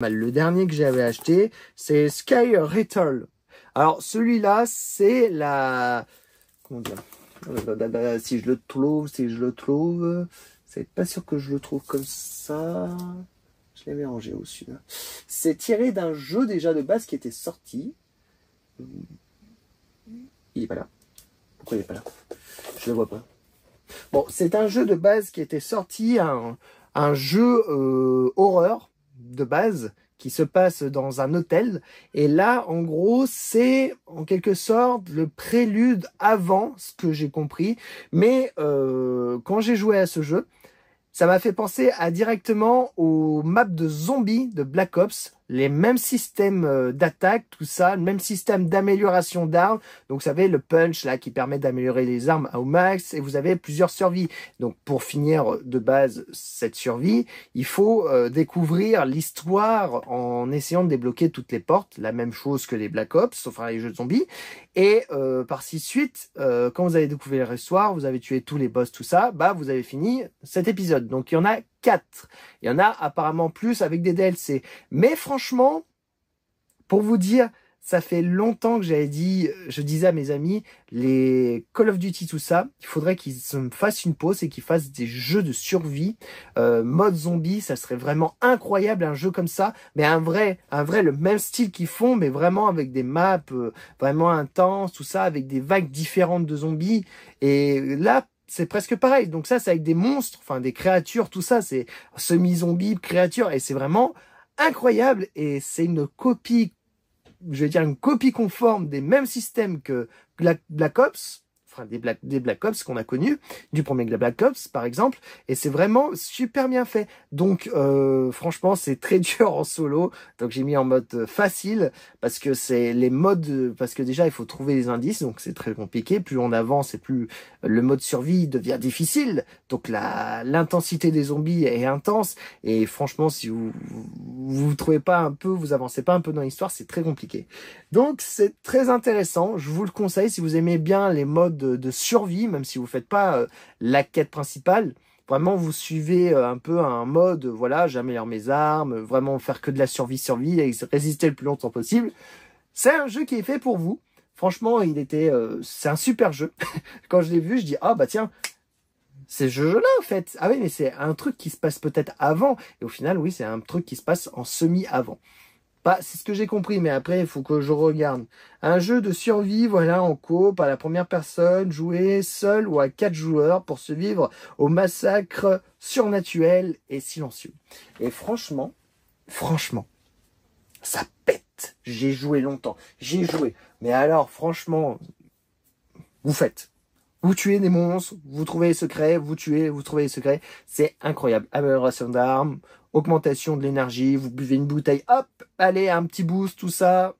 Le dernier que j'avais acheté, c'est Sky Ritual. Alors celui-là, c'est la... Comment dire? Si je le trouve... C'est pas sûr que je le trouve comme ça. Je l'ai mélangé au-dessus. C'est tiré d'un jeu déjà de base qui était sorti. Il est pas là. Pourquoi il est pas là? Je le vois pas. Bon, c'est un jeu de base qui était sorti, un jeu horreur de base qui se passe dans un hôtel. Et là, en gros, c'est en quelque sorte le prélude avant ce que j'ai compris. Mais quand j'ai joué à ce jeu, ça m'a fait penser directement aux maps de zombies de Black Ops, les mêmes systèmes d'attaque, tout ça, le même système d'amélioration d'armes. Donc, vous savez, le punch, là, qui permet d'améliorer les armes au max, et vous avez plusieurs survies. Donc, pour finir de base cette survie, il faut découvrir l'histoire en essayant de débloquer toutes les portes, la même chose que les Black Ops, sauf les jeux de zombies. Et par suite, quand vous avez découvert l'histoire, vous avez tué tous les boss, tout ça, bah, vous avez fini cet épisode. Donc, il y en a 4. Il y en a apparemment plus avec des DLC. Mais franchement, pour vous dire, ça fait longtemps que je disais à mes amis, les Call of Duty, tout ça, il faudrait qu'ils me fassent une pause et qu'ils fassent des jeux de survie, mode zombie, ça serait vraiment incroyable, un jeu comme ça, mais un vrai, le même style qu'ils font, mais vraiment avec des maps vraiment intenses, tout ça, avec des vagues différentes de zombies. Et là, c'est presque pareil. Donc ça, c'est avec des monstres, enfin des créatures, tout ça, c'est semi-zombie, créatures, et c'est vraiment incroyable. Et c'est une copie, je vais dire une copie conforme des mêmes systèmes que Black Ops, enfin des Black Ops qu'on a connus, du premier Black Ops par exemple, et c'est vraiment super bien fait. Donc franchement, c'est très dur en solo, donc j'ai mis en mode facile, parce que c'est les modes, parce que déjà il faut trouver les indices, donc c'est très compliqué, plus on avance et plus le mode survie devient difficile, donc l'intensité des zombies est intense, et franchement, si vous trouvez pas un peu, vous avancez pas un peu dans l'histoire, c'est très compliqué. Donc c'est très intéressant, je vous le conseille si vous aimez bien les modes de survie, même si vous faites pas la quête principale. Vraiment, vous suivez un peu un mode, voilà, j'améliore mes armes, vraiment faire que de la survie et résister le plus longtemps possible. C'est un jeu qui est fait pour vous. Franchement, c'est un super jeu. Quand je l'ai vu, je dis, ah bah tiens, c'est ce jeu-là en fait. Ah oui, mais c'est un truc qui se passe peut-être avant. Et au final, oui, c'est un truc qui se passe en semi-avant. Bah, c'est ce que j'ai compris, mais après, il faut que je regarde. Un jeu de survie, voilà, en coop, à la première personne, joué seul ou à 4 joueurs pour survivre au massacre surnaturel et silencieux. Et franchement, ça pète. J'ai joué longtemps. J'ai joué. Mais alors, franchement, vous faites. Vous tuez des monstres, vous trouvez les secrets, vous tuez, vous trouvez les secrets. C'est incroyable. Amélioration d'armes, augmentation de l'énergie, vous buvez une bouteille, hop, allez, un petit boost, tout ça.